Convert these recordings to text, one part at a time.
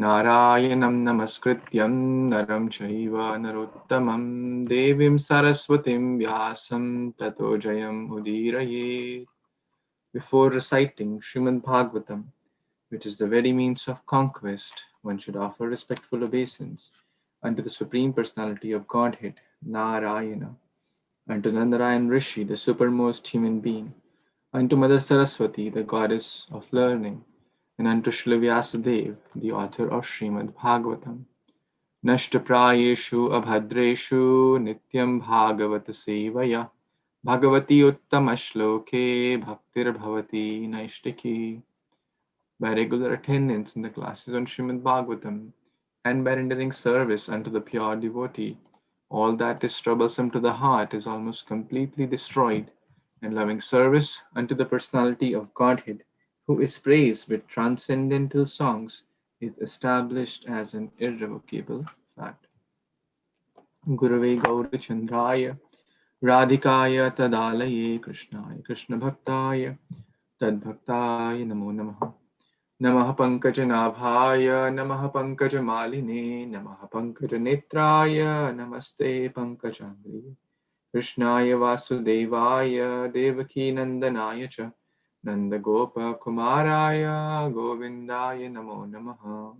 Narayanam namaskrityam naram chaiva narottamam devim saraswatim vyasam tato jayam udiraye. Before reciting Śrīmad-Bhāgavatam, which is the very means of conquest, one should offer respectful obeisance unto the Supreme Personality of Godhead, Narayana, unto Narayan Rishi, the supermost human being, unto Mother Saraswati, the goddess of learning, and unto Srila Vyasadeva, the author of Śrīmad-Bhāgavatam. Nashtaprayeshu abhadreshu nityam bhagavata sevaya bhagavati uttama-shloke bhaktir bhavati naishtiki. By regular attendance in the classes on Śrīmad-Bhāgavatam and by rendering service unto the pure devotee, all that is troublesome to the heart is almost completely destroyed, and loving service unto the personality of Godhead, who is praised with transcendental songs, is established as an irrevocable fact. Gurave Gaurachandraya Radhikaya Tadalaye Krishnaya Krishna Bhaktaya Tadbhaktaya Namo Namaha. Namaha Pankajanaಭಾಯ Namaha Pankajamaline Namaha Pankajanetraya Namaste Pankajangri Krishnaya Vasudevaya Devaki Nandanaya Cha Nanda Gopa Kumaraya Govindaya Namo Namaha.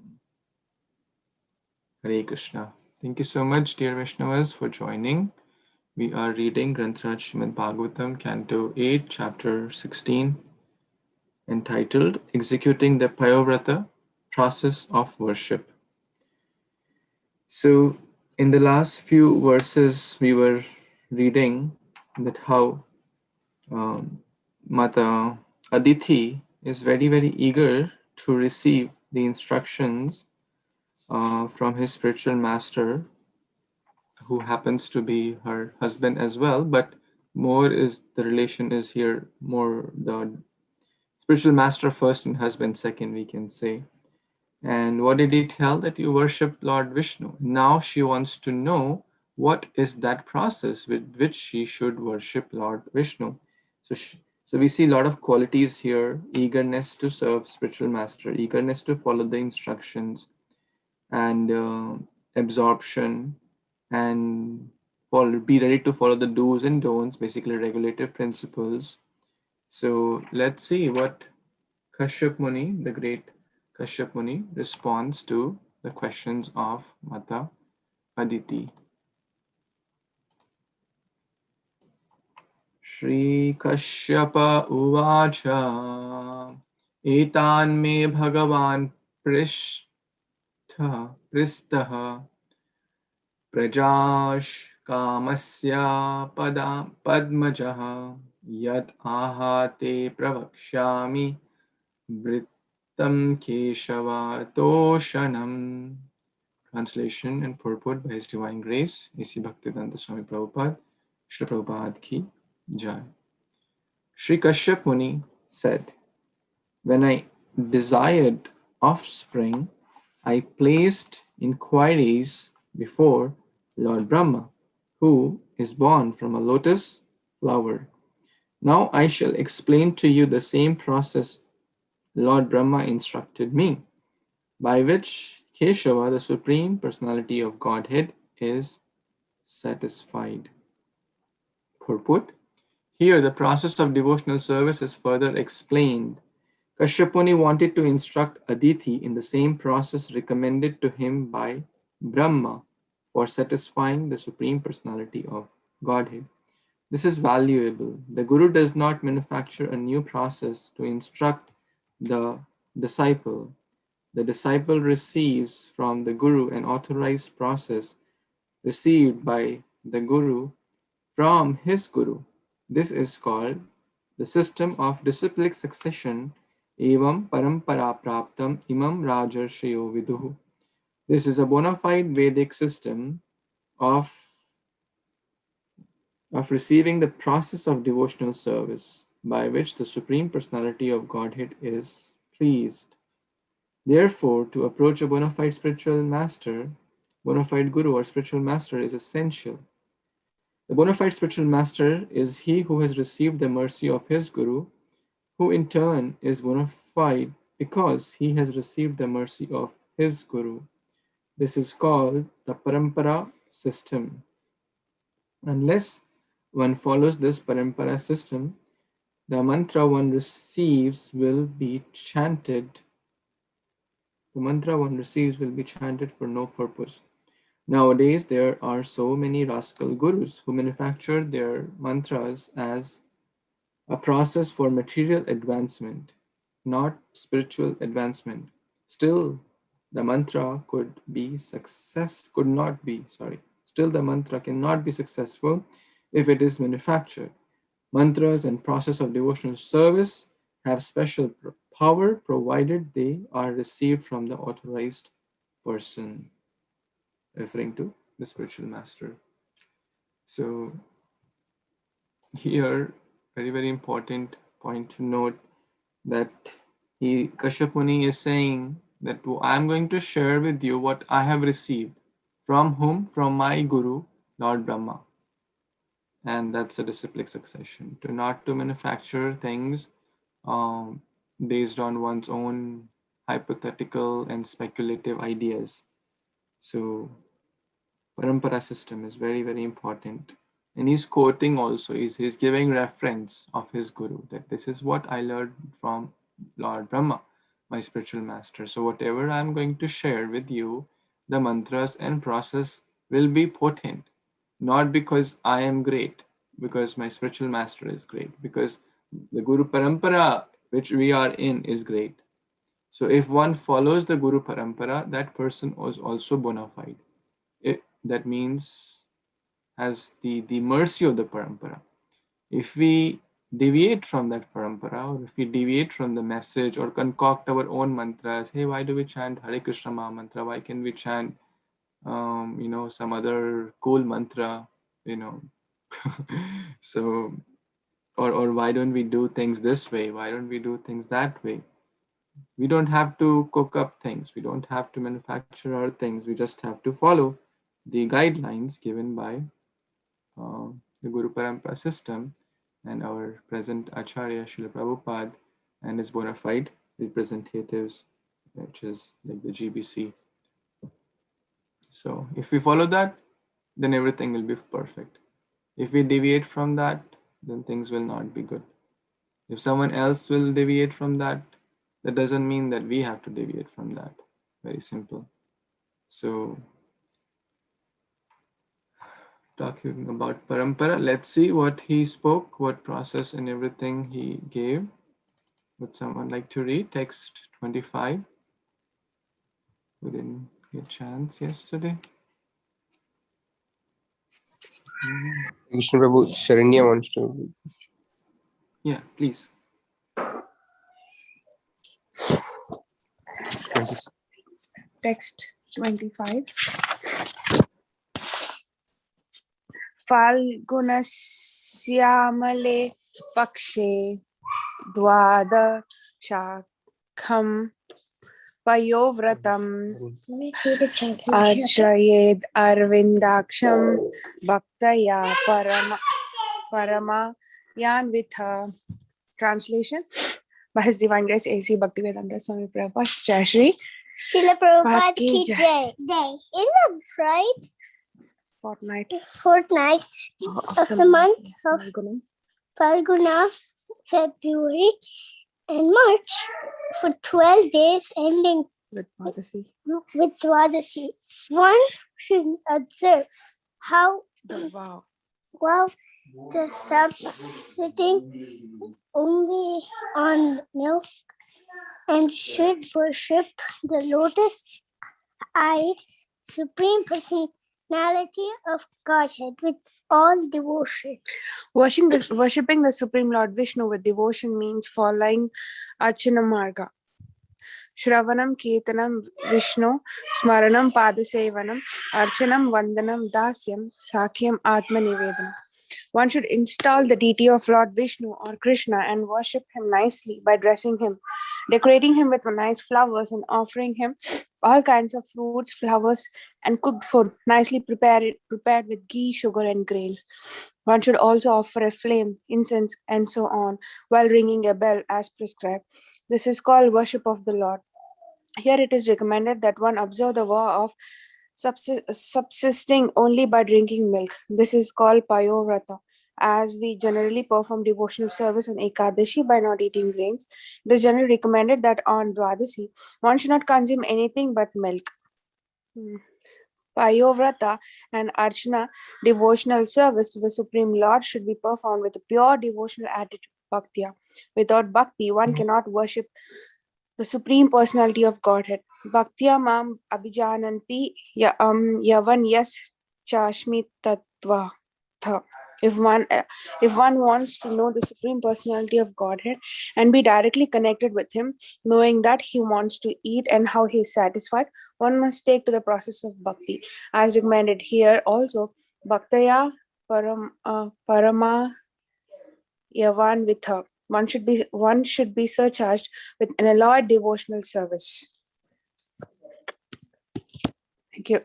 Hare Krishna. Thank you so much, dear Vaishnavas, for joining. We are reading Granth Raj Śrīmad-Bhāgavatam, Canto 8, Chapter 16, entitled Executing the Payo-vrata, Process of Worship. So, in the last few verses, we were reading that how Mata Aditi is very, very eager to receive the instructions from his spiritual master, who happens to be her husband as well, but more is the relation is here more the spiritual master first and husband second, we can say. And what did he tell? That you worship Lord Vishnu. Now she wants to know what is that process with which she should worship Lord Vishnu. So we see a lot of qualities here: eagerness to serve spiritual master, eagerness to follow the instructions, and absorption, and be ready to follow the do's and don'ts, basically regulative principles. So let's see what Kasyapa Muni, the great Kasyapa Muni, responds to the questions of Mata Aditi. Shri Kashyapa Uvacha Etan me Bhagavan Pristaha Prajash Kamasya Padmajaha Yat Ahate Pravakshyami Vrittam Keshava Toshanam. Translation and purport by His Divine Grace, A.C. Bhaktivedanta Swami Prabhupada, Shri Prabhupada Ki Jai. Shri Kasyapa Muni said, when I desired offspring, I placed inquiries before Lord Brahma, who is born from a lotus flower. Now I shall explain to you the same process Lord Brahma instructed me, by which Keshava, the Supreme Personality of Godhead, is satisfied. Purport. Here the process of devotional service is further explained. Kasyapa Muni wanted to instruct Aditi in the same process recommended to him by Brahma for satisfying the Supreme Personality of Godhead. This is valuable. The Guru does not manufacture a new process to instruct the disciple. The disciple receives from the Guru an authorized process received by the Guru from his Guru. This is called the system of disciplic succession. Evam parampara praptam imam rajarshayo viduhu. This is a bona fide Vedic system of receiving the process of devotional service by which the Supreme Personality of Godhead is pleased. Therefore, to approach a bona fide spiritual master, bona fide Guru or spiritual master is essential. The bona fide spiritual master is he who has received the mercy of his Guru, who in turn is bona fide because he has received the mercy of his guru. This is called the parampara system. Unless one follows this parampara system, the mantra one receives will be chanted. The mantra one receives will be chanted for no purpose. Nowadays, there are so many rascal gurus who manufacture their mantras as a process for material advancement, not spiritual advancement. Still, the mantra Still the mantra cannot be successful if it is manufactured. Mantras and process of devotional service have special power provided they are received from the authorized person, referring to the spiritual master. So here, very important point to note that Kasyapa Muni is saying that I am going to share with you what I have received. From whom? From my guru, Lord Brahma. And that's a disciplic succession. Not to manufacture things based on one's own hypothetical and speculative ideas. So parampara system is very, very important. And he's quoting also, he's giving reference of his guru, that this is what I learned from Lord Brahma, my spiritual master. So whatever I'm going to share with you, the mantras and process will be potent, not because I am great, because my spiritual master is great, because the Guru Parampara which we are in is great. So if one follows the Guru Parampara, that person is also bona fide. That means has the mercy of the parampara. If we deviate from that parampara, or if we deviate from the message or concoct our own mantras, hey, why do we chant Hari Kṛṣṇa Maha Mantra? Why can we chant, some other cool mantra, so, or why don't we do things this way? Why don't we do things that way? We don't have to cook up things. We don't have to manufacture our things. We just have to follow the guidelines given by the Guru Parampara system and our present Acharya Srila Prabhupada and his bona fide representatives, which is like the GBC. So if we follow that, then everything will be perfect. If we deviate from that, then things will not be good. If someone else will deviate from that, that doesn't mean that we have to deviate from that. Very simple. So talking about parampara, let's see what he spoke, what process and everything he gave. Would someone like to read text 25? We didn't get a chance yesterday. Vishnu Prabhu, Sharanya wants to read. Yeah, please. Text 25. Falgunasyamale pakshe dvadashakham Payo-vratam archayed arvindaksham bhaktaya parama yanvitha. Translation: by His Divine Grace A.C. Bhaktivedanta Swami Prabhupada, Jai Shri Srila Prabhupada ki jai. In the bright fortnight of the month of Falguna, February and March, for 12 days ending with Dwadasi, one should observe how the subsisting only on milk and should worship the lotus-eyed Supreme Personality of Godhead with all devotion. Worshipping the Supreme Lord Vishnu with devotion means following Archana Marga. Shravanam Kirtanam Vishnu Smaranam Padasevanam Archanam Vandanam Dasyam Sakyam Atma Nivedam. One should install the deity of Lord Vishnu or Kṛṣṇa and worship him nicely by dressing him, decorating him with nice flowers and offering him all kinds of fruits, flowers, and cooked food, nicely prepared with ghee, sugar, and grains. One should also offer a flame, incense, and so on, while ringing a bell as prescribed. This is called worship of the Lord. Here it is recommended that one observe the vow of subsisting only by drinking milk. This is called Payo-vrata. As we generally perform devotional service on Ekadashi by not eating grains, it is generally recommended that on Dwadasi, one should not consume anything but milk. Payo-vrata and Archana devotional service to the Supreme Lord should be performed with a pure devotional attitude, bhaktya. Without bhakti, one cannot worship the Supreme Personality of Godhead. Bhaktya mam abhijananti yavan yas chashmi tattva. Tha. If one wants to know the Supreme Personality of Godhead and be directly connected with Him, knowing that He wants to eat and how He is satisfied, one must take to the process of bhakti, as recommended here also. Bhaktaya parama yavan with her. One should be surcharged with an alloyed devotional service.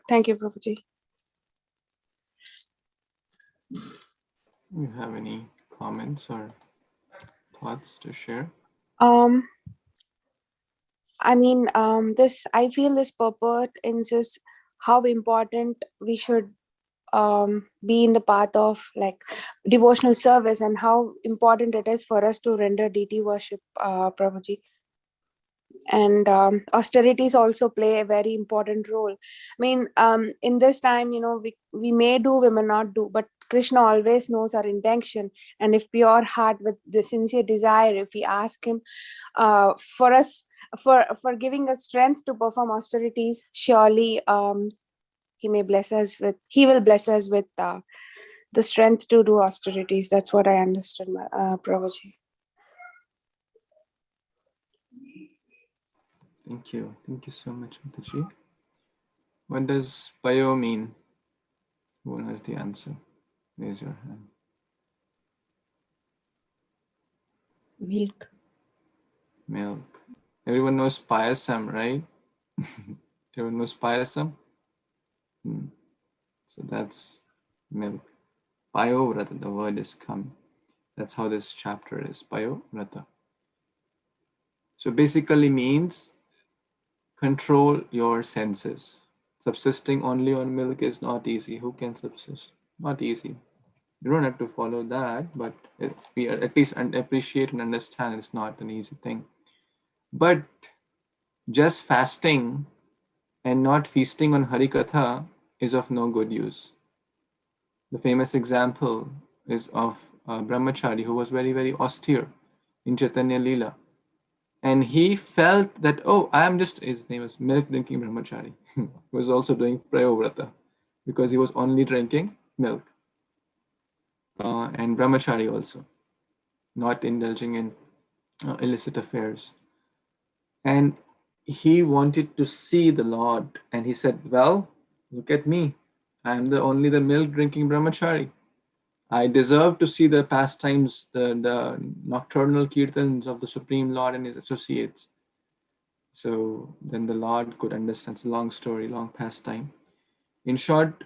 Thank you, Prabhuji. You have any comments or thoughts to share? I feel this purport insists how important we should be in the path of like devotional service and how important it is for us to render deity worship, Prabhuji. And austerities also play a very important role. In this time, we may do, we may not do, but Krishna always knows our intention, and if pure heart with the sincere desire, if we ask him for us, for giving us strength to perform austerities, surely he will bless us with the strength to do austerities. That's what I understood, Prabhuji. Thank you. Thank you so much, Mataji. What does Payo mean? Who knows the answer? Raise your hand. Milk. Milk. Everyone knows payasam, right? Everyone knows payasam? So that's milk. Payo-vrata, the word is come. That's how this chapter is, Payo-vrata. So basically means control your senses. Subsisting only on milk is not easy. Who can subsist? Not easy. You don't have to follow that, but if we at least appreciate and understand it's not an easy thing. But just fasting and not feasting on Hari Katha is of no good use. The famous example is of Brahmachari who was very, very austere in Chaitanya Leela. And he felt that, his name was milk drinking Brahmachari. He was also doing Payo-vrata because he was only drinking milk. And Brahmachari also, not indulging in illicit affairs. And he wanted to see the Lord. And he said, well, look at me. I am only the milk drinking Brahmachari. I deserve to see the pastimes, the nocturnal kirtans of the Supreme Lord and his associates. So then the Lord could understand. It's a long story, long pastime. In short,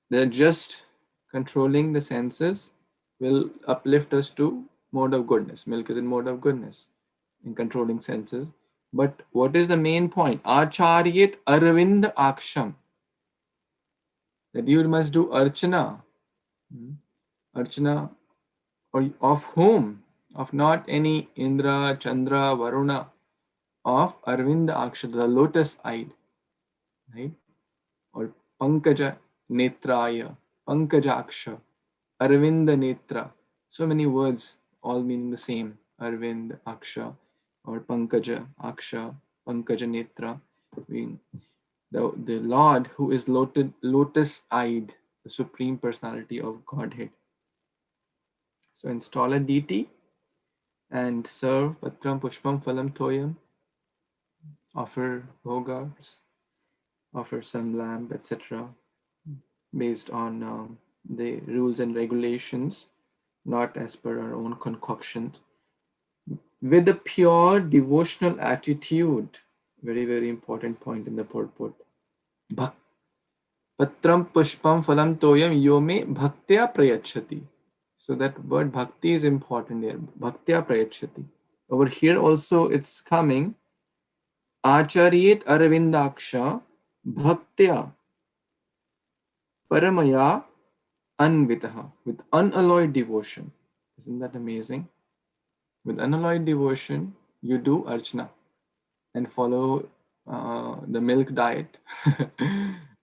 they're just controlling the senses will uplift us to mode of goodness. Milk is in mode of goodness in controlling senses. But what is the main point? Acharyet arvind aksham. That you must do archana. Archana of whom? Of not any Indra, Chandra, Varuna. Of arvind aksham, the lotus-eyed. Right? Or Pankaja Netraya, Pankajaksha, Arvinda Netra. So many words all meaning the same. Arvind, Aksha, or Pankaja, Aksha, Pankaja Netra. Being the Lord who is lotus-eyed, the Supreme Personality of Godhead. So install a deity and serve Patram Pushpam Phalam Toyam, offer bhogas, offer some lamb, etc. based on the rules and regulations, not as per our own concoctions, with a pure devotional attitude. Very, very important point in the purport. Patram pushpam phalam toyam yome bhaktya prayachati. So that word bhakti is important here. Bhaktya prayachati. Over here also it's coming Acharyet Aravindaksha Bhaktya Paramaya Anvitaha, with unalloyed devotion. Isn't that amazing? With unalloyed devotion, you do archana and follow the milk diet.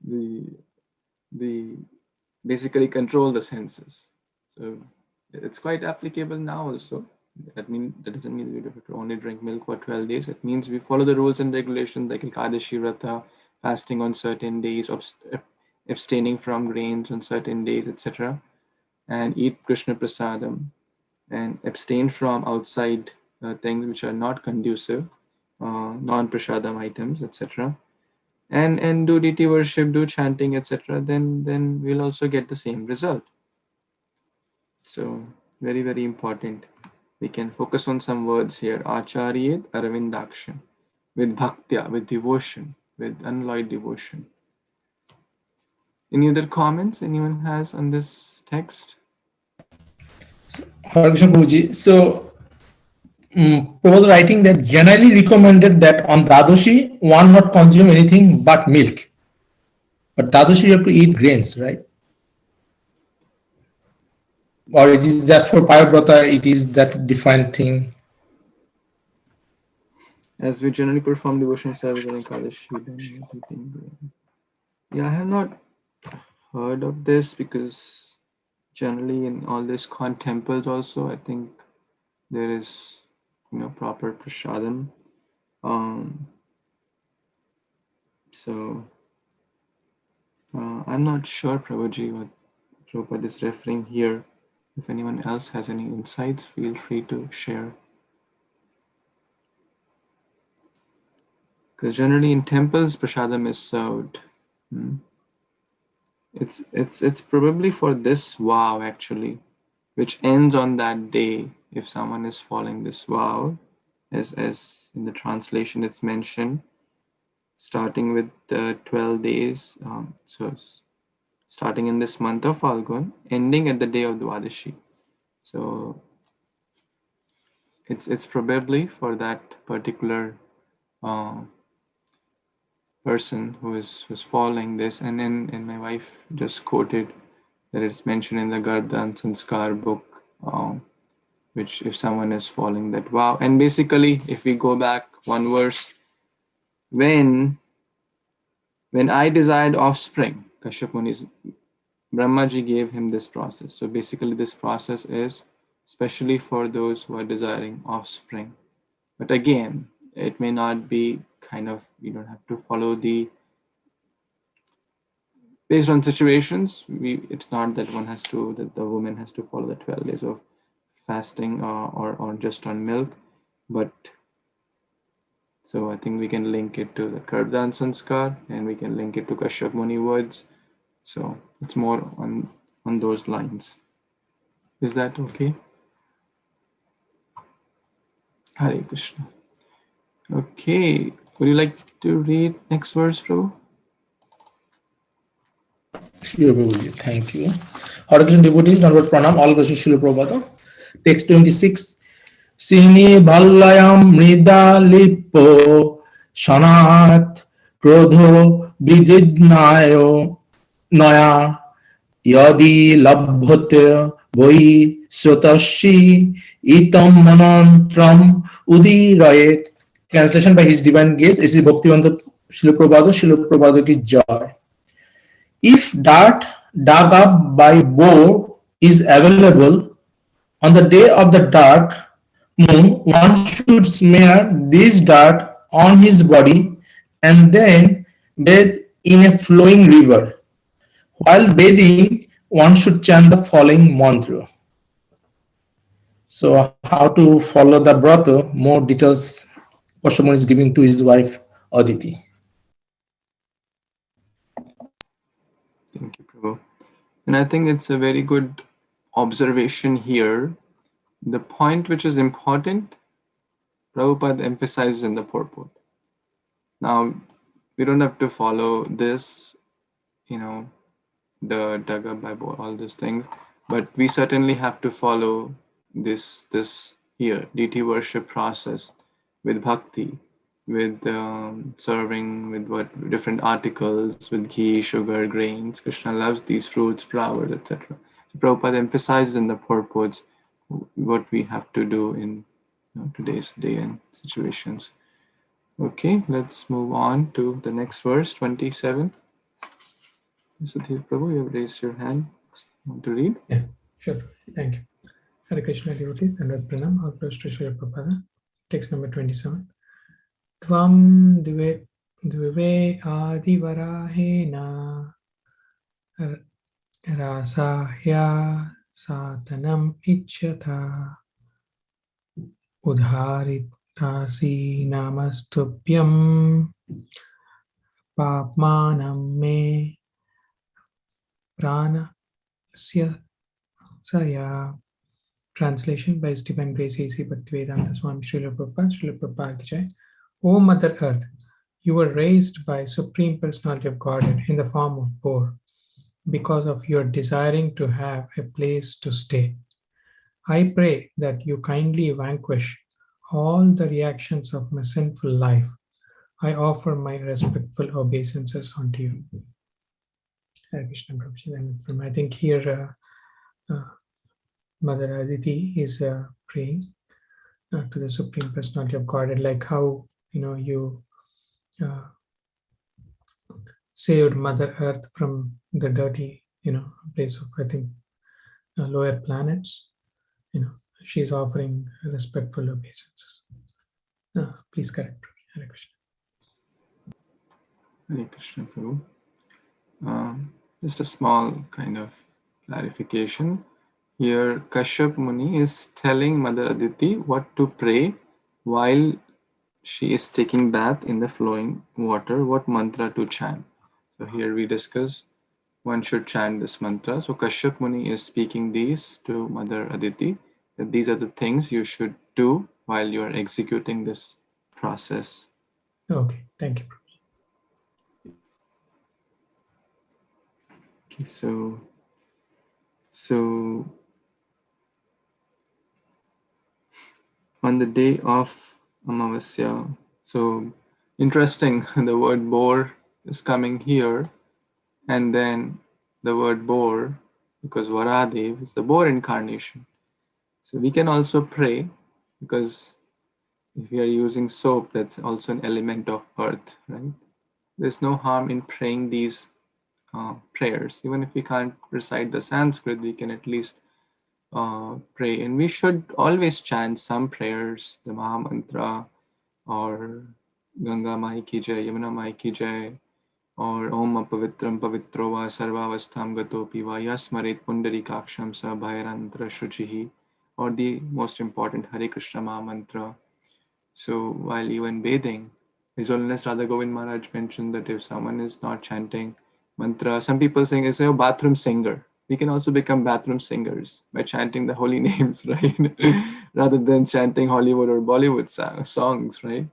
the basically control the senses. So it's quite applicable now also. That doesn't mean we have to only drink milk for 12 days. It means we follow the rules and regulations like Payo-vrata, fasting on certain days, abstaining from grains on certain days, etc. And eat Kṛṣṇa prasadam and abstain from outside things which are not conducive, non-prasadam items, etc. And do deity worship, do chanting, etc. Then we'll also get the same result. So very, very important. We can focus on some words here. Acharyet Aravindaksha, with bhaktya, with devotion, with unalloyed devotion. Any other comments anyone has on this text? Hare Krishna Prabhuji. So, Prabhupada writing that generally recommended that on Dadoshi, one not consume anything but milk. But Dadoshi, you have to eat grains, right? Or it is just for Payo-vrata, it is that defined thing. As we generally perform devotional service during Kadashi, yeah, I have not heard of this because generally in all these temples also, I think there is, proper prasadam. So I'm not sure, Prabhuji, what Prabhupada is referring here. If anyone else has any insights, feel free to share. Because generally in temples, prasadam is served. It's probably for this vow actually, which ends on that day. If someone is following this vow, as in the translation it's mentioned, starting with 12 days. So starting in this month of Falgun, ending at the day of Dwadashi. So it's probably for that particular person who's following this. And then my wife just quoted that it's mentioned in the Gardan Sanskar book, which if someone is following that vow. And basically, if we go back one verse, when I desired offspring, Kasyapa Muni's Brahmaji gave him this process. So basically this process is especially for those who are desiring offspring. But again, it may not be you don't have to follow based on situations. It's not that the woman has to follow the 12 days of fasting or just on milk. But so I think we can link it to the Kardhan Sanskar and we can link it to Kasyapa Muni words. So it's more on those lines. Is that okay? Hare Krishna. Okay, would you like to read next verse, Prabhu? Sure, Prabhuji. Thank you. Hare Krishna devotees, Nandvat Pranam, all Krishna Srila Prabhupada. Text 26. Sini Bhalayam Mrida Lipo Shanat Krodho Vididnayo Noya Yadi Labhote Voi Sotashi Itam Manantram Udirayet. Translation by His Divine Grace is Bhaktivinoda Srila Prabhupada ki joy. If dirt dug up by boar is available on the day of the dark moon, one should smear this dirt on his body and then bathe in a flowing river. While bathing, one should chant the following mantra. So, how to follow the vrata? More details Kasyapa Muni is giving to his wife Aditi. Thank you, Prabhu. And I think it's a very good observation here. The point which is important, Prabhupada emphasizes in the purport. Now, we don't have to follow this, the dug up by all these things, but we certainly have to follow this here, deity worship process with bhakti, with serving with what different articles with ghee, sugar, grains. Krishna loves these fruits, flowers, etc. So Prabhupada emphasizes in the purports what we have to do in today's day and situations. Okay, let's move on to the next verse, 27. Sudhir Prabhu, you have raised your hand. Want to read? Yeah, sure. Thank you. Hare Krishna devotees, and Pranam, all praise to Srila Prabhupada. Text number 27. Tvam dvive adivarahena rasahya satanam ichyata udharitasi namastubhyam papmanam me prana saya. Translation by His Divine Grace A.C. Bhaktivedanta Swami Srila Prabhupada Ki Jai. O Mother Earth, you were raised by Supreme Personality of Godhead in the form of boar because of your desiring to have a place to stay. I pray that you kindly vanquish all the reactions of my sinful life. I offer my respectful obeisances unto you. Hare Krishna Prabhupada. I think here Mother Aditi is praying to the Supreme Personality of Godhead, like how you saved Mother Earth from the dirty place of, I think, lower planets. She's offering respectful obeisances. Please correct. Hare Krishna. Hare Krishna Prabhu. Just a small kind of clarification. Here, Kasyapa Muni is telling Mother Aditi what to pray while she is taking bath in the flowing water, what mantra to chant. So here we discuss one should chant this mantra. So Kasyapa Muni is speaking these to Mother Aditi, that these are the things you should do while you are executing this process. Okay, thank you. Okay, so on the day of Amavasya, so interesting, the word boar is coming here, and then the word boar, because Varaha is the boar incarnation. So we can also pray, because if we are using soap, that's also an element of earth, right? There's no harm in praying these prayers. Even if we can't recite the Sanskrit, we can at least pray. And we should always chant some prayers, the Maha Mantra, or Ganga Mai Ki Jai, Yamuna Mai Ki Jai, or Om Apavitram Pavitro Va Sarvavastham Gatopi Va Yasmaret Pundarikaksham Sa Bhairantra Shuchihi, or the most important Hare Krishna Maha Mantra. So while even bathing, His Holiness Radha Govind Maharaj mentioned that if someone is not chanting mantra, some people saying it's a bathroom singer. We can also become bathroom singers by chanting the holy names, right? Rather than chanting Hollywood or Bollywood songs, right?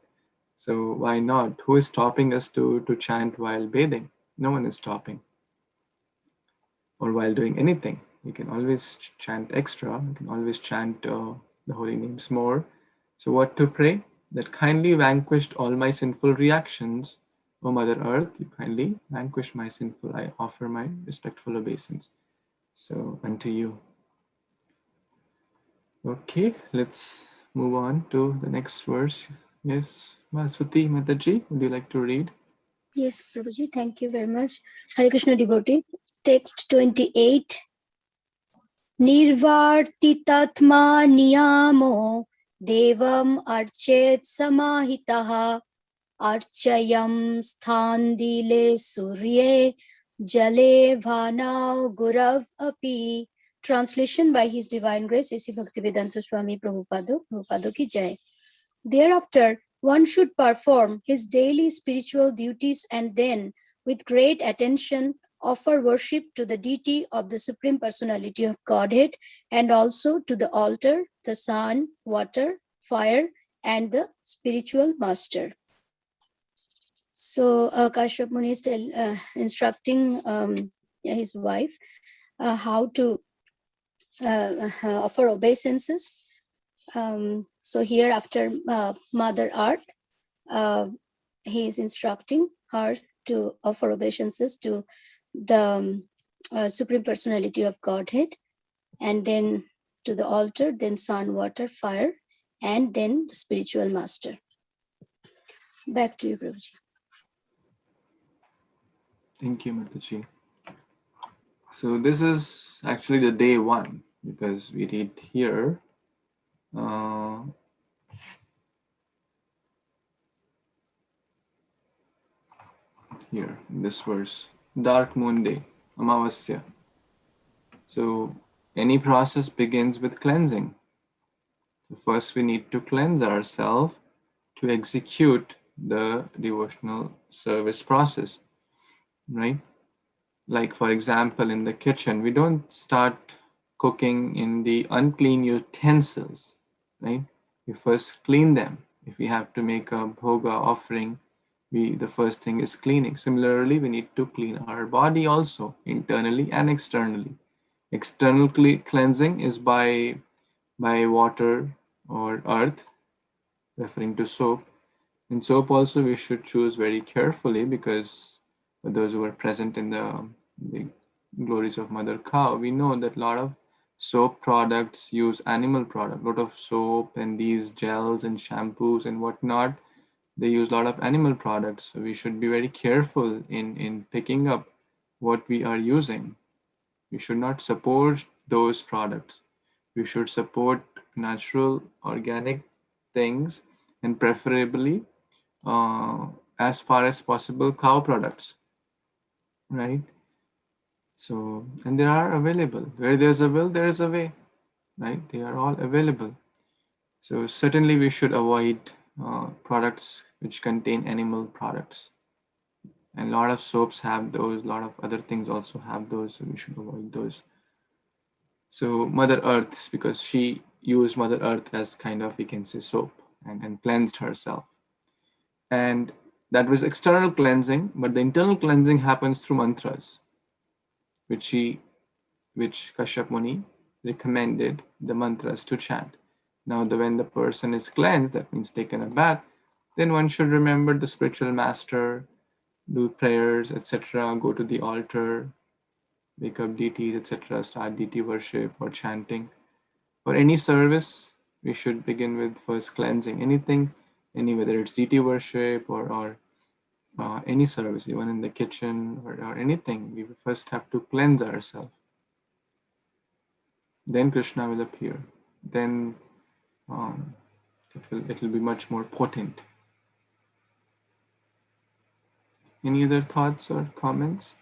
So why not? Who is stopping us to chant while bathing? No one is stopping. Or while doing anything. We can always chant extra. We can always chant the holy names more. So what to pray? That kindly vanquished all my sinful reactions. O Mother Earth, you kindly vanquish my sinful. I offer my respectful obeisance. So unto you. Okay, let's move on to the next verse. Yes, Vaswati Mataji, would you like to read? Yes, Prabhuji, thank you very much. Hare Krishna devotee, text 28. Nirvartitatma niyamo devam archet samahitaha archayam sthandile surye jale bhanau gurav api. Translation by His Divine Grace A.C. Bhaktivedanta Swami Prabhupada Ki Jai. Thereafter, one should perform his daily spiritual duties and then, with great attention, offer worship to the deity of the Supreme Personality of Godhead and also to the altar, the sun, water, fire, and the spiritual master. So Kasyapa Muni is instructing his wife how to offer obeisances. So here after Mother Earth, he is instructing her to offer obeisances to the Supreme Personality of Godhead, and then to the altar, then sun, water, fire, and then the spiritual master. Back to you, Prabhuji. Thank you, Mataji. So this is actually the day one, because we read here, here in this verse, dark moon day, Amavasya. So any process begins with cleansing. So first we need to cleanse ourselves to execute the devotional service process, right? Like for example, in the kitchen, we don't start cooking in the unclean utensils, right? We first clean them. If we have to make a bhoga offering, the first thing is cleaning. Similarly, we need to clean our body also, internally and externally. External cleansing is by water or earth, referring to soap. In soap also we should choose very carefully, because for those who are present in the glories of Mother Cow, we know that a lot of soap products use animal product. A lot of soap and these gels and shampoos and whatnot, they use a lot of animal products. So we should be very careful in picking up what we are using. We should not support those products. We should support natural, organic things, and preferably, as far as possible, cow products, right? So, and they are available. Where there's a will, there is a way, right? They are all available. So certainly we should avoid products which contain animal products. And a lot of soaps have those, a lot of other things also have those, so we should avoid those. So Mother Earth, because she used Mother Earth as kind of, we can say, soap, and cleansed herself. And that was external cleansing, but the internal cleansing happens through mantras, which Kasyapa Muni recommended the mantras to chant. Now, when the person is cleansed, that means taken a bath, then one should remember the spiritual master, do prayers, etc., go to the altar, wake up deities, etc., start deity worship or chanting. For any service, we should begin with first cleansing. Anything, whether it's deity worship or any service, even in the kitchen or anything, we first have to cleanse ourselves. Then Kṛṣṇa will appear. Then it will be much more potent. Any other thoughts or comments?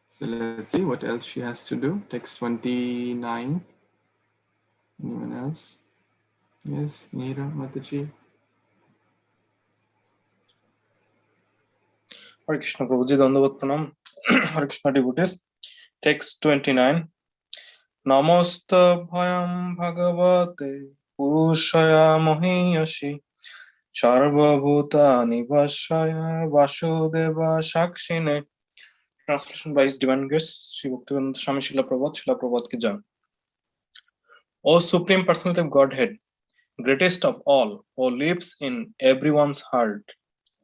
So let's see what else she has to do. Text 29. Anyone else? Yes, Neera, Mataji. Hare Krishna Prabhuji, Dandavat Pranam. Hare Krishna devotees. Text 29. Namaste Bhayam Bhagavate Purushaya Mohiyashi Sarvabhuta Nivashaya Vasudeva Shakshine. Translation by His Divine Grace, Sri Bhaktivedanta Swami Srila Prabhupada ki Jai. O Supreme Personality of Godhead, greatest of all, who lives in everyone's heart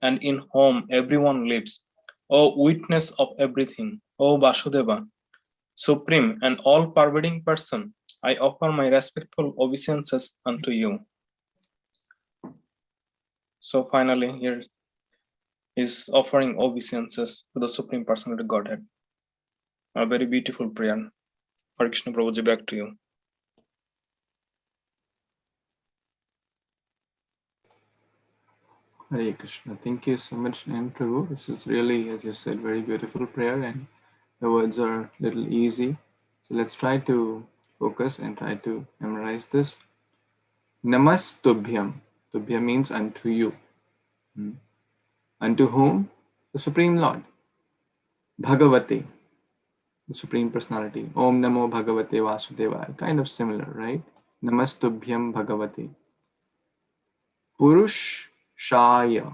and in whom everyone lives, O witness of everything, O Vasudeva, Supreme and all-pervading person, I offer my respectful obeisances unto you. So finally, here is offering obeisances to the Supreme Personality of Godhead. A very beautiful prayer. Hare Krishna Prabhuji, back to you. Hare Krishna. Thank you so much, Nayan Prabhu. This is really, as you said, very beautiful prayer, and the words are a little easy. So let's try to focus and try to memorize this. Namastubhyam. Tubhyam means unto you. Unto whom? The Supreme Lord. Bhagavate, the Supreme Personality. Om Namo Bhagavate Vasudevaya. Kind of similar, right? Namastubhyam Bhagavate. Purush Shaya.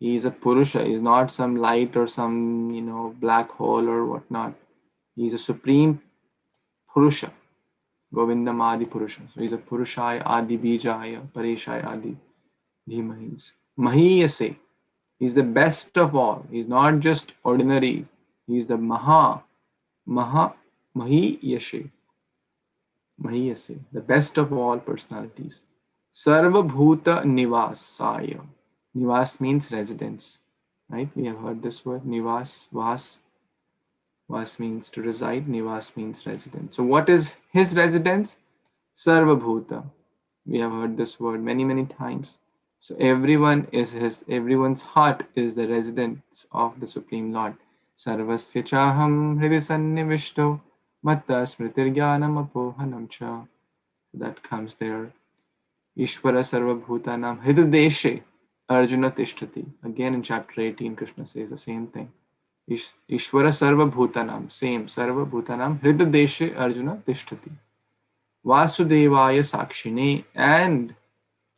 He is a Purusha. He is not some light or some, black hole or whatnot. He is a Supreme Purusha. Govindam Adi Purusha. So he's a Purushaya Adi Bijaya Pareshaya Adi Dhimahi. Mahiyase. He's the best of all. He's not just ordinary. He's the Mahiyashe. Mahiyase. The best of all personalities. Sarva Bhuta Nivasaya. Nivas means residence. Right? We have heard this word. Nivas, Vas. Vas means to reside. Nivas means residence. So what is his residence? Sarva Bhuta. We have heard this word many, many times. So everyone's heart is the residence of the Supreme Lord. Sarvasya chaham hridi sannivishto matta smritirgyanam apohanam cha. That comes there. Ishvara sarva bhutanam hridadeshe Arjuna tishtati. Again in chapter 18, Krishna says the same thing. Ishvara sarva bhutanam. Same. Sarva bhutanam hridadeshe Arjuna tishtati. Vasudevaya sakshine. And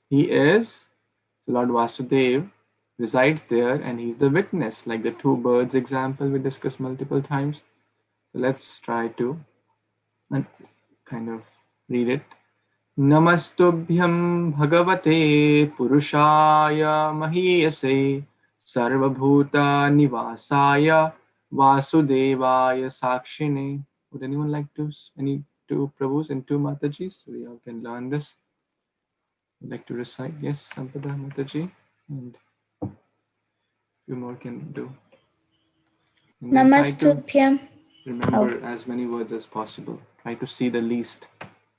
he is, Lord Vasudev resides there and he's the witness, like the two birds example we discussed multiple times. So let's try to kind of read it. Namastubhyam Bhagavate Purushaya Mahiyase Sarvabhuta Nivasaya Vasudevaya Sakshine. Would anyone like to, any two Prabhus and two Matajis? So we all can learn this. Would like to recite? Yes, Sampada Mataji. And a few more can do. And then try to Namastubhyam. remember as many words as possible. Try to see the least.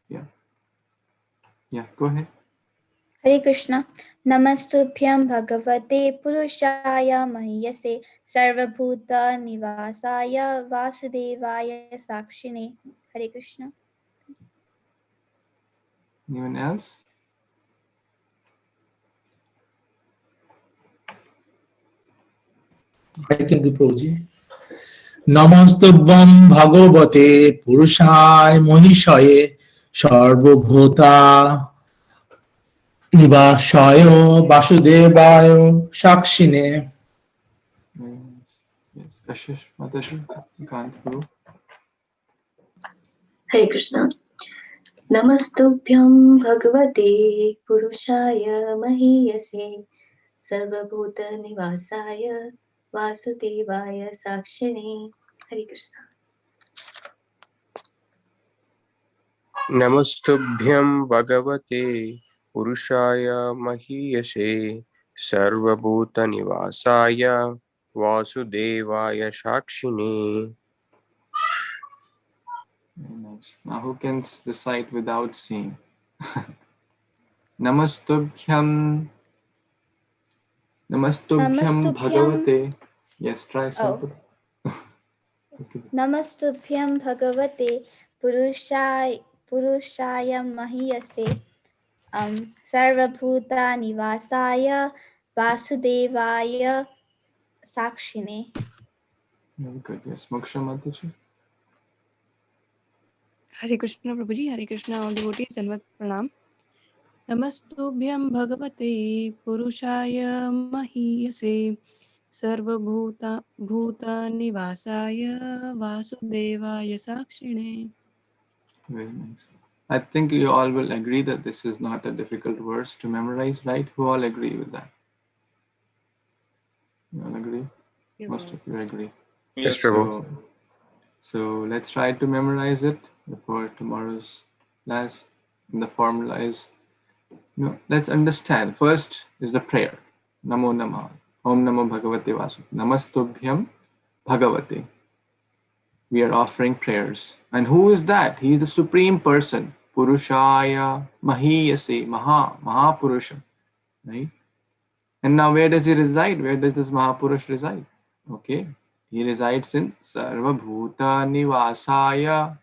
Yeah. Yeah, go ahead. Hare Krishna. Namastubhyam Bhagavate Purushaya Mahiyase Sarvabhuta Nivasaya Vasudevaya Sakshine. Hare Krishna. Anyone else? I can do Prabhuji. Namastubham Bhagavate Purushaya Mohishaye Sarvabhuta Nivasaya Vasudevaya Sakshine. Yes, Kashish Mataji, you can't go. Hare Krishna. Namastubhyam Bhagavate Purushaya Mahiyase Sarvabhuta Nivasaya Vasudevaya Sakshine. Hare Krishna. Namastubhyam Bhagavate Purushaya Mahiyase Sarvabhuta Nivasaya Vasudevaya Sakshine. Very nice. Now who can recite without seeing? Namastubhyam Bhagavate. Yes, try something. Okay. Namastubhyam Bhagavate Purushaya Mahiyase Sarvabhuta Nivasaya Vasudevaya Sakshine. Very good. Yes, Moksha Mataji. Hare Krishna Prabhuji, Hare Krishna all devotees, Danvat Pranam. Namastubhyam Bhagavate Purushaya Mahiyase Sarvabhuta Nivasaya Vasudevaya Sakshine. Very nice. I think you all will agree that this is not a difficult verse to memorize, right? Who all agree with that? You all agree? Most of you agree. Yes, Prabhu. So let's try to memorize it before tomorrow's class. And the formula is, let's understand. First is the prayer. Namo Namah. Om Namo Bhagavate Vasu. Namastubhyam Bhagavate. We are offering prayers. And who is that? He is the Supreme Person. Purushaya Mahiyase. Mahapurusha. Right? And now where does he reside? Where does this Mahapurush reside? Okay. He resides in Sarvabhuta Nivasaya.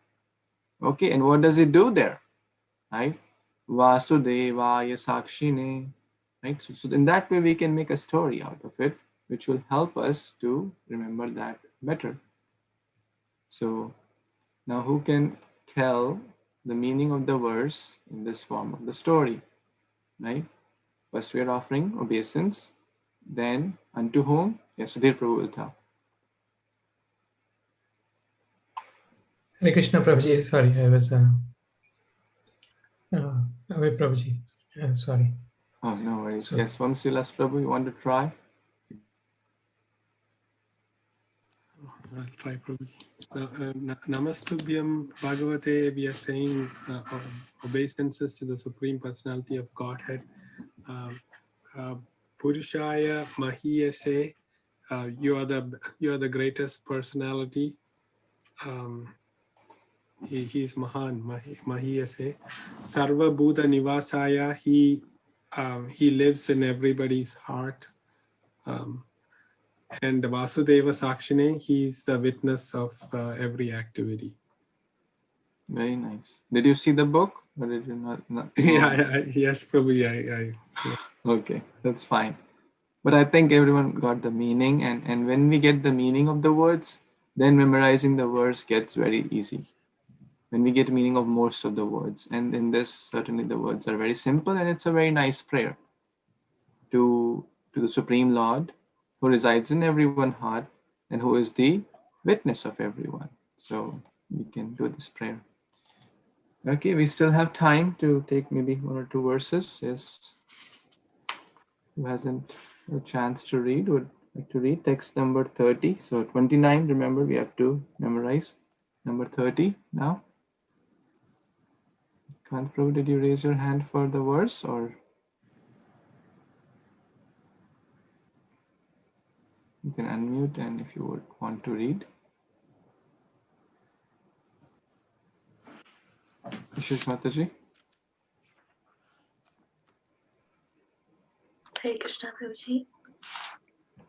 Okay, and what does he do there? Right? Vasudevaya Sakshine. Right? So in that way we can make a story out of it, which will help us to remember that better. So now who can tell the meaning of the verse in this form of the story? Right? First we are offering obeisance. Then unto whom? Yes, Sudhir Prabhu will tell. Hare Krishna Prabhuji, sorry, I was Wait, Prabhuji. Sorry. Oh, no worries. So- Yes, Vamsilas Prabhu, you want to try? I'll try, Prabhuji. Namastubhyam Bhagavate, we are saying obeisances to the Supreme Personality of Godhead. Purushaya Mahiyase, you are the greatest personality. He is Mahan, Mahiyase. Sarva Bhuta Nivasaya, he lives in everybody's heart. And Vasudeva Sakshine, he is the witness of every activity. Very nice. Did you see the book or did you not? Yes, probably. Yeah. Okay, that's fine. But I think everyone got the meaning, and when we get the meaning of the words, then memorizing the words gets very easy. When we get meaning of most of the words, and in this, certainly the words are very simple, and it's a very nice prayer to the Supreme Lord, who resides in everyone's heart and who is the witness of everyone. So we can do this prayer. Okay, we still have time to take maybe one or two verses. Yes, who hasn't a chance to read would like to read text number 30. So 29, remember we have to memorize. Number 30 now. Kant Prabhu, did you raise your hand for the verse or? You can unmute and if you would want to read. Ashish Mataji. Hari Krishna Prabhuji.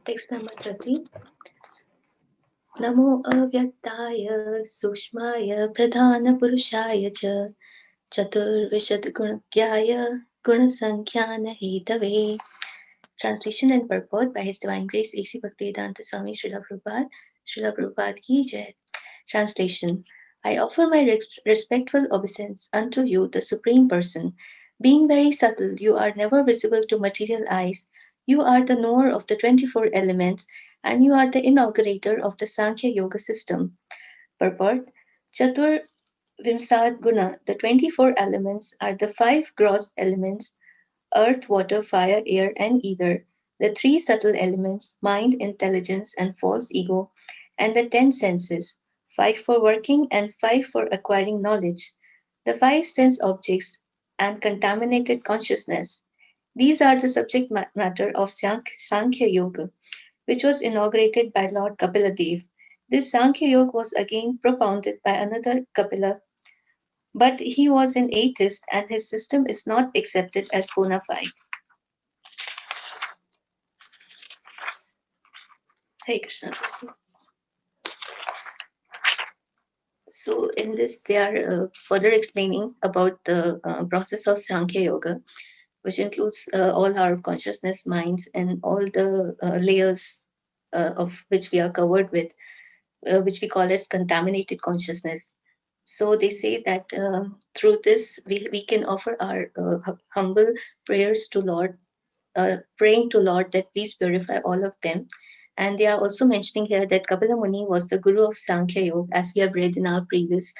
Text number 30. Namo avyaktāya sushmāya pradhāna puruṣāya ca chaturvishad gunakyāya gunasankhyaana hetave. Translation and purport by His Divine Grace A.C. Bhaktivedanta Swami Srila Prabhupada. Srila Prabhupada ki jai. Translation. I offer my respectful obeisance unto you, the Supreme Person. Being very subtle, you are never visible to material eyes. You are the knower of the 24 elements, and you are the inaugurator of the Sankhya Yoga system. Purport. Chatur Vimsad Guna, the 24 elements, are the 5 gross elements: earth, water, fire, air, and ether, the 3 subtle elements, mind, intelligence, and false ego, and the 10 senses, 5 for working and 5 for acquiring knowledge, the 5 sense objects, and contaminated consciousness. These are the subject matter of Sankhya Yoga, which was inaugurated by Lord Kapila Dev. This Sankhya Yoga was again propounded by another Kapila, but he was an atheist and his system is not accepted as bona fide. Hare Krishna. So in this, they are further explaining about the process of Sankhya Yoga, which includes all our consciousness minds and all the layers of which we are covered with, which we call as contaminated consciousness. So they say that through this, we can offer our humble prayers to Lord, praying to Lord that please purify all of them. And they are also mentioning here that Kapila Muni was the guru of Sankhya Yoga, as we have read in our previous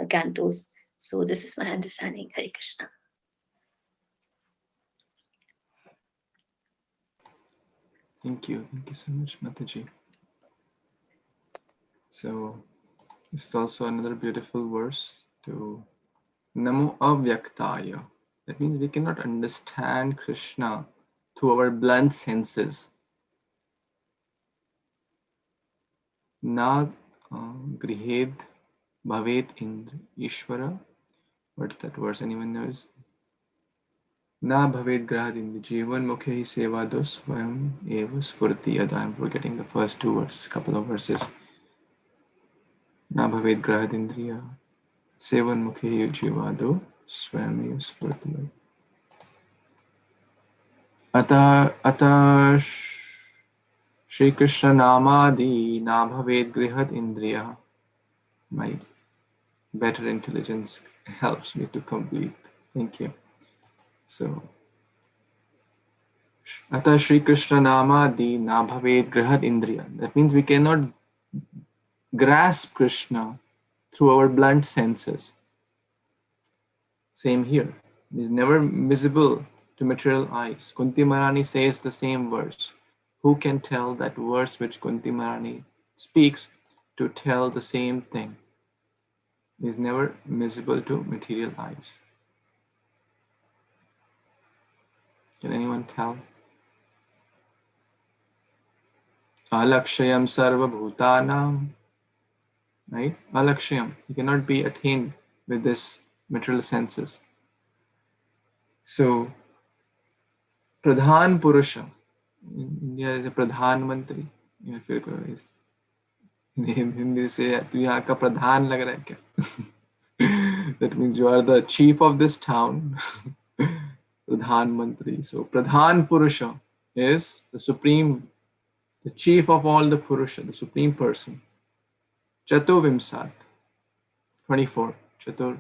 cantos. So this is my understanding. Hare Krishna. Thank you. Thank you so much, Mataji. So it's also another beautiful verse to Namo Avyaktaya. That means we cannot understand Krishna through our blunt senses. Na grihed bhavet indra ishvara. What's that verse? Anyone knows? Na bhavet grahad indra jivan mukhe hi sevados svayam eva sfurti yada. I'm forgetting the first 2 words, couple of verses. Na bhavet grahad indriya sevan mukhe hi jivado swayam eva sfurti yada. Ata Shri Krishna Namadi na bhavet grihad indriya. My better intelligence helps me to complete. Thank you. So, Ata Shri Krishna Namadi na bhavet grihad indriya. That means we cannot grasp Krishna through our blunt senses. Same here. Is never visible to material eyes. Kunti Maharani says the same verse. Who can tell that verse which Kunti Maharani speaks to tell the same thing? Is never visible to material eyes. Can anyone tell? Alakshayam sarva bhutanam. Right? Alakshayam. He cannot be attained with this material senses. So, Pradhan Purusha. In India is a Pradhan Mantri. Hindi say, "Tu yahan ka pradhan lag raha hai kya?" That means you are the chief of this town. Pradhan Mantri. So Pradhan Purusha is the supreme, the chief of all the Purusha, the supreme person. Chatur Vimsat, 24. Chatur.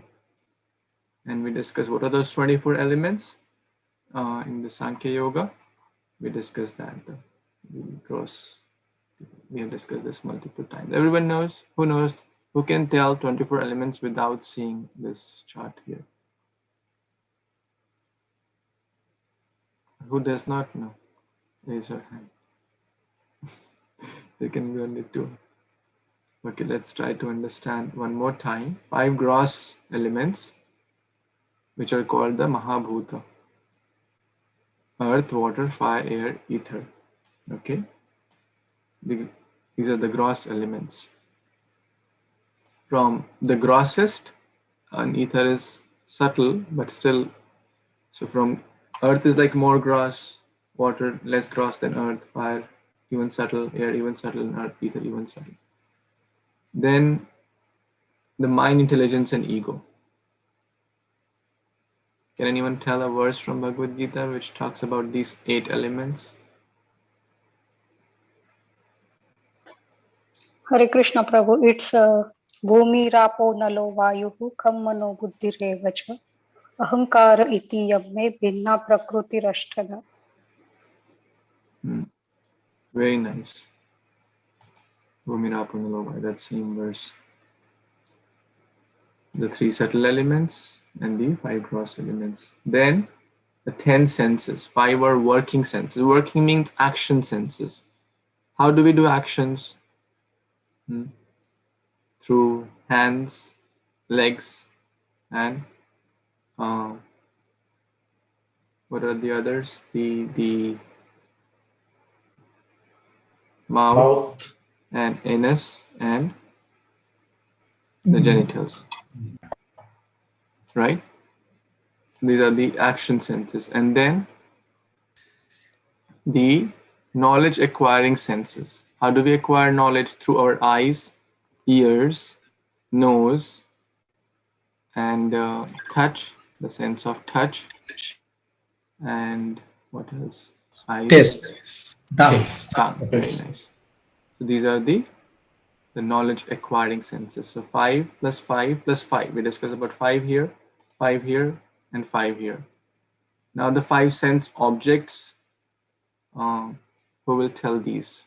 And we discuss what are those 24 elements in the Sankhya Yoga. We discussed that. We have discussed this multiple times. Everyone knows? Who knows? Who can tell 24 elements without seeing this chart here? Who does not know? Raise your hand. There can be only two. Okay, let's try to understand one more time. 5 gross elements, which are called the Mahabhuta. Earth, water, fire, air, ether. Okay? These are the gross elements. From the grossest, and ether is subtle, but still, so from earth is like more gross, water less gross than earth, fire even subtle, air even subtle, and earth, ether even subtle. Then the mind, intelligence, and ego. Can anyone tell a verse from Bhagavad Gita which talks about these 8 elements? Hare Krishna Prabhu, it's Bhumi Rapo Nalo Vayuhu Kam Mano Buddhi Revacha Ahankara Iti Yamme Bhinna Prakriti Rashtrada. Very nice. Bhumirapanalova, that same verse. The 3 subtle elements and the 5 gross elements. Then the 10 senses. 5 are working senses. Working means action senses. How do we do actions? Through hands, legs, and what are the others? The mouth and anus and the genitals. Right? These are the action senses. And then the knowledge acquiring senses. How do we acquire knowledge? Through our eyes, ears, nose, and touch, the sense of touch. And what else? Eyes. Taste. Taste. Tongue. Very nice. So these are the knowledge acquiring senses. So 5 plus 5 plus 5. We discussed about 5 here, 5 here, and 5 here. Now the 5 sense objects. Who will tell these?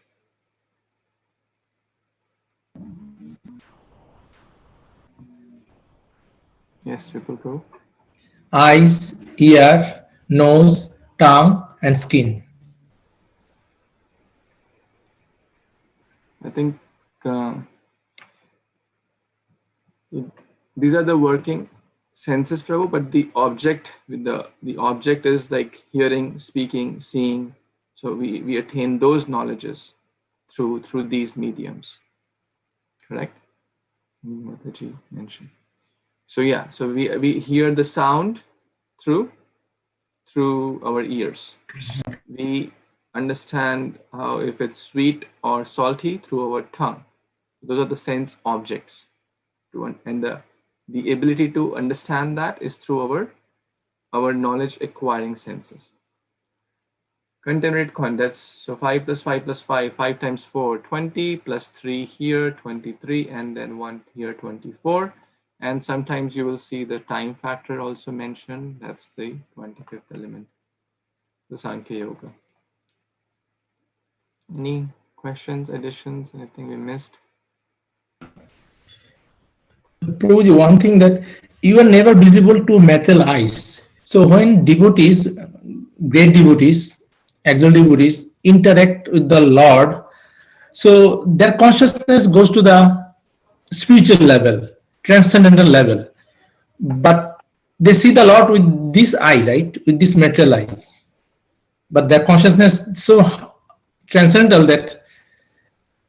Yes, people go. Eyes, ear, nose, tongue, and skin. I think these are the working senses, Prabhu, but the object with the object is like hearing, speaking, seeing. So we attain those knowledges through these mediums. Correct? Mataji mentioned. So yeah, so we hear the sound through our ears. We understand how if it's sweet or salty through our tongue. Those are the sense objects. And the ability to understand that is through our knowledge acquiring senses. Contemporary coin, that's so 5 plus 5 plus 5, 5 times 4, 20 plus 3 here, 23, and then 1 here, 24. And sometimes you will see the time factor also mentioned. That's the 25th element, the Sankhya Yoga. Any questions, additions, anything we missed? Prabhuji, one thing that you are never visible to material eyes. So when devotees, great devotees, exalted devotees interact with the Lord, so their consciousness goes to the spiritual level, transcendental level. But they see the Lord with this eye, right? With this material eye. But their consciousness is so transcendental that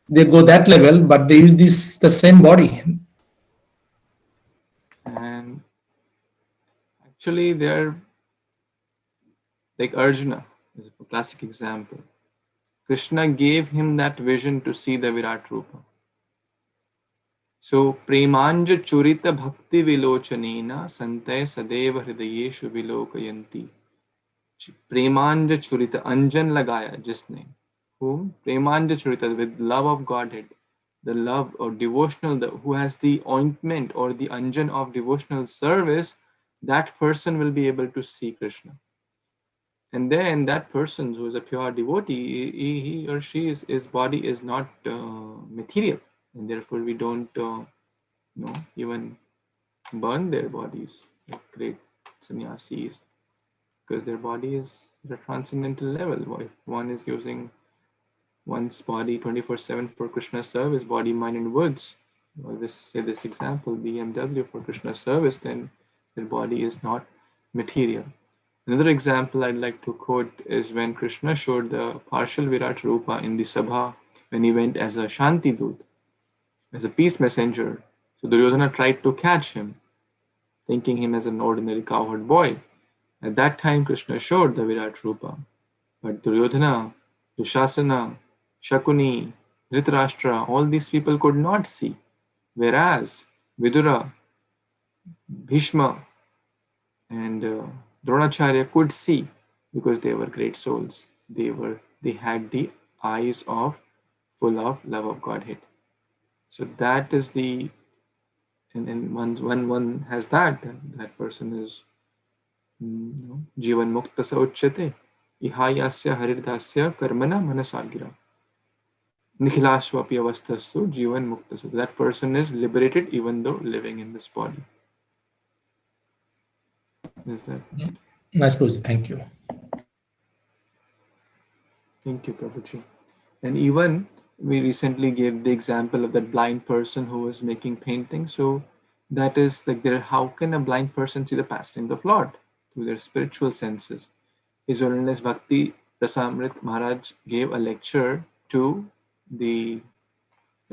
they go that level, but they use the same body. And actually, they're like Arjuna is a classic example. Krishna gave him that vision to see the Virat Rupa. So, Premanja Churita Bhakti Vilochanena Santay Sadeva Hridayeshu Vilokayanti. Premanja Churita, Anjan lagaya jisne. Whom? Premanja Churita, with love of Godhead. The love or devotional, who has the ointment or the anjan of devotional service, that person will be able to see Krishna. And then that person who is a pure devotee, he or she his body is not material, and therefore we don't even burn their bodies like great sannyasis, because their body is at a transcendental level. If one is using one's body 24/7 for Krishna's service, body, mind, and words, or this example, BMW for Krishna's service, then their body is not material. Another example I'd like to quote is when Krishna showed the partial Virat Rupa in the Sabha, when he went as a Shanti Dut, as a peace messenger. So Duryodhana tried to catch him, thinking him as an ordinary cowherd boy. At that time, Krishna showed the Virat Rupa. But Duryodhana, Dushasana, Shakuni, Dhritarashtra, all these people could not see. Whereas Vidura, Bhishma, and Dronacharya could see, because they were great souls. They had the eyes full of love of Godhead. So that is the, and when one has that person is Jivan Mukta Sauchyate, Ihayasya Haridasya Karmana Manasagira. Nikhilashvapi Avastastu Jivan Mukta. So that person is liberated even though living in this body. Is that? Nice, Prabhuji. Thank you. Thank you, Prabhuji. And even we recently gave the example of that blind person who was making paintings. So that is like how can a blind person see the pastime of Lord? Through their spiritual senses. His Holiness Bhakti Rasamrit Maharaj gave a lecture to the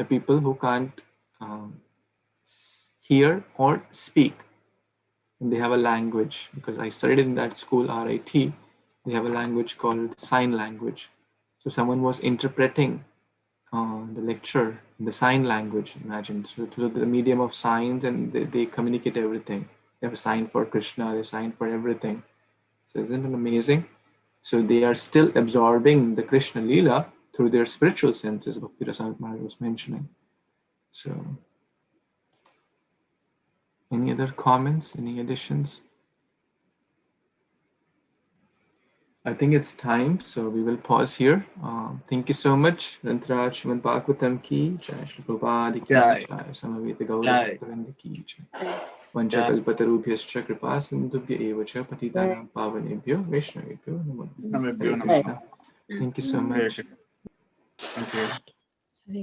people who can't hear or speak. And they have a language, because I studied in that school, RIT, they have a language called sign language. So someone was interpreting the lecture in the sign language, imagine. So through the medium of signs, and they communicate everything. They have a sign for Krishna, they have a sign for everything. So isn't it amazing? So they are still absorbing the Krishna Leela through their spiritual senses, Bhakti Rasamrit Maharaj was mentioning. So, any other comments, any additions? I think it's time, so we will pause here. Thank you so much. Rantaraj Śrīmad-Bhāgavatam ki jai, Shri Prabhupada ki jai, Samaveta Gaura Bhaktavinda ki jai. Vanchakalpatarubhyascha kripa sindhubhya eva cha patitanam pavanebhyo Vaishnavebhyo namo Namaः. Hare Krishna. Thank you so much. Hare